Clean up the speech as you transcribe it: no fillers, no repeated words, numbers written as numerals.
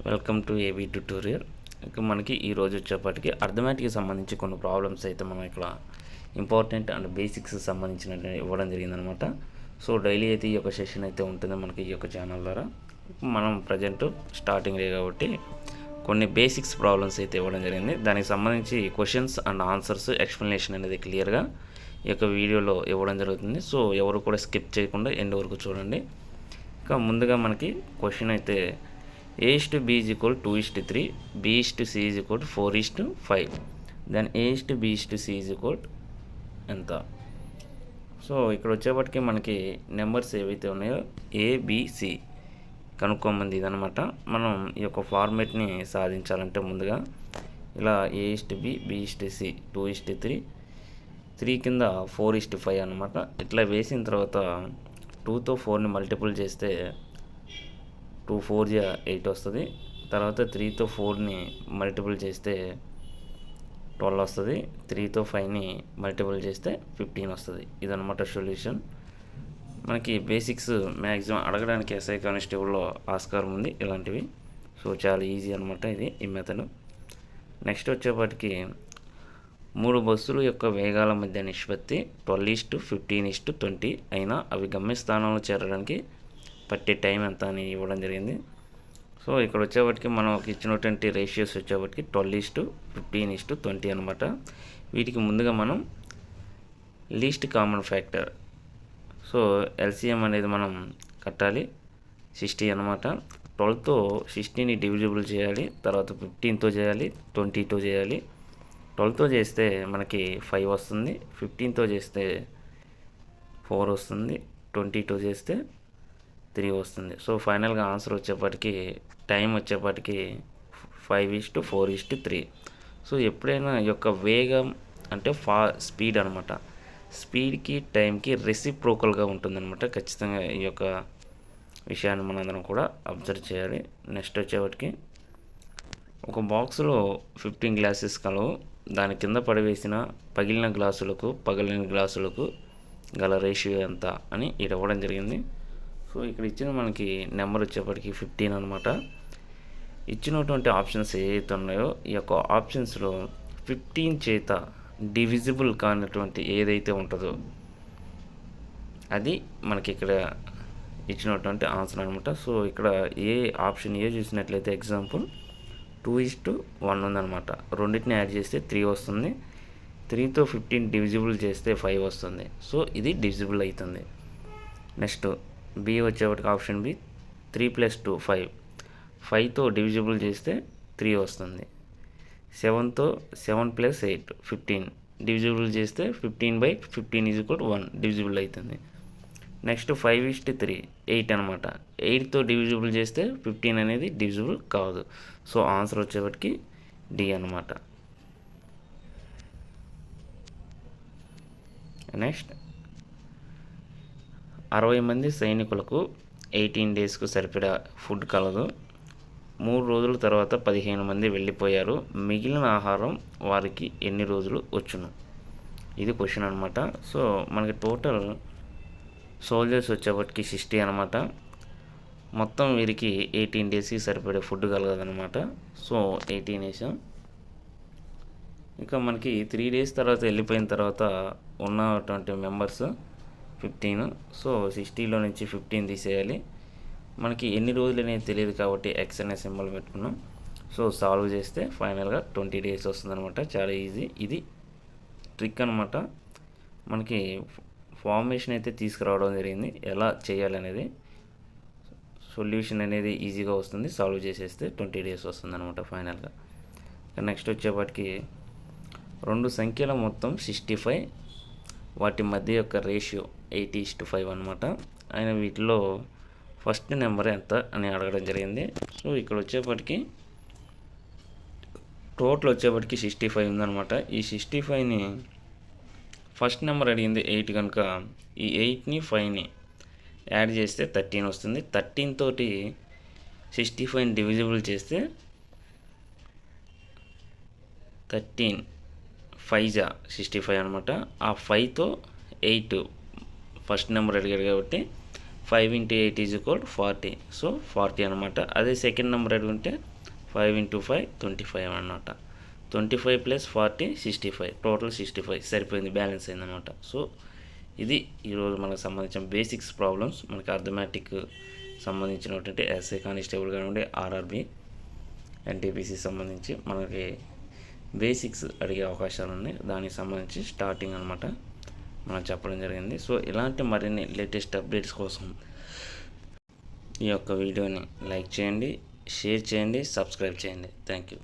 Welcome to AB tutorial. ఇక మనకి ఈరోజు వచ్చేప్పటికి అర్థమెటిక్కి సంబంధించి కొన్ని ప్రాబ్లమ్స్ అయితే మనం ఇక్కడ ఇంపార్టెంట్ అండ్ బేసిక్స్ సంబంధించిన ఇవ్వడం జరిగిందనమాట. సో డైలీ అయితే ఈ యొక్క సెషన్ అయితే ఉంటుంది మనకి ఈ యొక్క ఛానల్ ద్వారా. మనం ప్రజెంట్ స్టార్టింగ్ డే కాబట్టి కొన్ని బేసిక్స్ ప్రాబ్లమ్స్ అయితే ఇవ్వడం జరిగింది. దానికి సంబంధించి క్వశ్చన్స్ అండ్ ఆన్సర్స్ ఎక్స్ప్లెనేషన్ అనేది క్లియర్గా ఈ యొక్క వీడియోలో ఇవ్వడం జరుగుతుంది. సో ఎవరు కూడా స్కిప్ చేయకుండా ఎండ్ వరకు చూడండి. ఇక ముందుగా మనకి క్వశ్చన్ అయితే A/B is equal 2:3, B/C is equal to 4:5. Then A/B/C is equal ఎంత? సో ఇక్కడ వచ్చేప్పటికి మనకి నెంబర్స్ ఏవైతే ఉన్నాయో ABC కనుక్కోమంది ఇదనమాట. మనం ఈ యొక్క ఫార్మేట్ని సాధించాలంటే ముందుగా ఇలా A/B, B/C 2:3, 3 కింద 4:5 అనమాట. ఇట్లా వేసిన తర్వాత 2తో 4ని మల్టిపుల్ చేస్తే 2 4 8 వస్తుంది. తర్వాత 3తో 4ని మల్టిపుల్ చేస్తే 12 వస్తుంది. 3తో 5ని మల్టిపుల్ చేస్తే 15 వస్తుంది. ఇదనమాట సొల్యూషన్. మనకి బేసిక్స్ మ్యాక్సిమం అడగడానికి ఎస్ఐ కానిస్టేబుల్లో ఆస్కారం ఉంది ఇలాంటివి. సో చాలా ఈజీ అనమాట ఇది ఈ మెథడ్. నెక్స్ట్ వచ్చేప్పటికి 3 బస్సుల యొక్క వేగాల మధ్య నిష్పత్తి 12:15:20 అయినా అవి గమ్యస్థానంలో చేరడానికి పట్టే టైం ఎంత అని ఇవ్వడం జరిగింది. సో ఇక్కడ వచ్చేప్పటికి మనం ఇచ్చినటువంటి రేషియోస్ వచ్చేప్పటికి 12:15:20 అనమాట. వీటికి ముందుగా మనం least common factor, so LCM అనేది మనం కట్టాలి. 60 అనమాట. 12తో 60ని డివిజిబుల్ చేయాలి. తర్వాత 15తో చేయాలి, 20తో చేయాలి. 12తో చేస్తే మనకి 5 వస్తుంది. 15తో చేస్తే 4 వస్తుంది. 20తో చేస్తే 3 వస్తుంది. సో ఫైనల్గా ఆన్సర్ వచ్చేప్పటికి టైం వచ్చేప్పటికి 5:4:3. సో ఎప్పుడైనా ఈ యొక్క వేగం అంటే స్పీడ్ అనమాట. స్పీడ్కి టైంకి రెసిప్రోకల్గా ఉంటుందన్నమాట. ఖచ్చితంగా ఈ యొక్క విషయాన్ని మనందరం కూడా అబ్జర్వ్ చేయాలి. నెక్స్ట్ వచ్చేప్పటికి ఒక బాక్స్లో 15 గ్లాసెస్ కలవు. దాని కింద పడివేసిన పగిలిన గ్లాసులకు గల రేషియో ఎంత అని ఇది ఇవ్వడం జరిగింది. సో ఇక్కడ ఇచ్చిన మనకి నెంబర్ వచ్చేప్పటికి 15 అనమాట. ఇచ్చినటువంటి ఆప్షన్స్ ఏవైతే ఉన్నాయో ఈ యొక్క ఆప్షన్స్లో 15 చేత డివిజిబుల్ కానటువంటి ఏదైతే ఉంటుందో అది మనకి ఇక్కడ ఇచ్చినటువంటి ఆన్సర్ అనమాట. సో ఇక్కడ ఆప్షన్ ఏ చూసినట్లయితే ఎగ్జాంపుల్ 2:1 ఉందన్నమాట. రెండింటిని యాడ్ చేస్తే 3 వస్తుంది. 3తో 15 డివిజిబుల్ చేస్తే 5 వస్తుంది. సో ఇది డివిజిబుల్ అవుతుంది. నెక్స్ట్ బి వచ్చేప్పటికి ఆప్షన్ బి 3 + 2 5. 5తో డివిజిబుల్ చేస్తే 3 వస్తుంది. 7తో 7 + 8 15 డివిజిబుల్ చేస్తే 15/15 = 1 డివిజిబుల్ అవుతుంది. నెక్స్ట్ 5:3 8 అనమాట. 8తో డివిజిబుల్ చేస్తే 15 అనేది డివిజిబుల్ కాదు. సో ఆన్సర్ వచ్చేప్పటికి డి అనమాట. నెక్స్ట్ 60 మంది సైనికులకు 18 డేస్కు సరిపడా ఫుడ్ కలదు. 3 రోజుల తర్వాత 15 మంది వెళ్ళిపోయారు. మిగిలిన ఆహారం వారికి ఎన్ని రోజులు వచ్చును? ఇది క్వశ్చన్ అనమాట. సో మనకి టోటల్ సోల్జర్స్ వచ్చేప్పటికి 60 అనమాట. మొత్తం వీరికి 18 డేస్కి సరిపడే ఫుడ్ కలగదనమాట. సో 18 వేసాం. ఇంకా మనకి 3 డేస్ తర్వాత వెళ్ళిపోయిన తర్వాత ఉన్నటువంటి మెంబర్స్ 15. సో 60లో నుంచి 15 తీసేయాలి. మనకి ఎన్ని రోజులు అనేది తెలియదు కాబట్టి ఎక్స్ అనే సింబల్ పెట్టుకున్నాం. సో సాల్వ్ చేస్తే ఫైనల్గా 20 డేస్ వస్తుందన్నమాట. చాలా ఈజీ. ఇది ట్రిక్ అనమాట. మనకి ఫార్మేషన్ అయితే తీసుకురావడం జరిగింది. ఎలా చేయాలనేది సొల్యూషన్ అనేది ఈజీగా వస్తుంది. సాల్వ్ చేసేస్తే 20 డేస్ వస్తుందన్నమాట ఫైనల్గా. నెక్స్ట్ వచ్చేప్పటికి 2 సంఖ్యల మొత్తం 65, వాటి మధ్య యొక్క రేషియో 80:5 అనమాట. ఆయన వీటిలో ఫస్ట్ నెంబర్ ఎంత అని అడగడం జరిగింది. సో ఇక్కడ వచ్చేప్పటికి టోటల్ వచ్చేప్పటికి 65 ఉందన్నమాట. ఈ 65ని ఫస్ట్ నెంబర్ అడిగింది 8 కనుక ఈ 8ని 5ని యాడ్ చేస్తే 13 వస్తుంది. 13 తోటి 65ని డివిజిబుల్ చేస్తే 13 5 65 అనమాట. ఆ 5తో 8 ఫస్ట్ నెంబర్ అడిగారు కాబట్టి 5 into 8 is equal to 40. So 40 అనమాట. అదే సెకండ్ నెంబర్ అడుగుంటే 5 into 5 25 అనమాట. 25 ప్లస్ 40 65, టోటల్ 65 సరిపోయింది, బ్యాలెన్స్ అయిందనమాట. సో ఇది ఈరోజు మనకు సంబంధించిన బేసిక్స్ ప్రాబ్లమ్స్. మనకి అర్థమెటిక్ సంబంధించినటువంటి ఎస్ఐ కానిస్టేబుల్ కానివ్వండి, ఆర్ఆర్బి, ఎన్టీపీసీ సంబంధించి మనకి బేసిక్స్ అడిగే అవకాశాలు ఉన్నాయి. దానికి సంబంధించి స్టార్టింగ్ అనమాట మనం చెప్పడం జరిగింది. సో ఇలాంటి మరిన్ని లేటెస్ట్ అప్డేట్స్ కోసం ఈ యొక్క వీడియోని లైక్ చేయండి, షేర్ చేయండి, సబ్స్క్రైబ్ చేయండి. Thank you.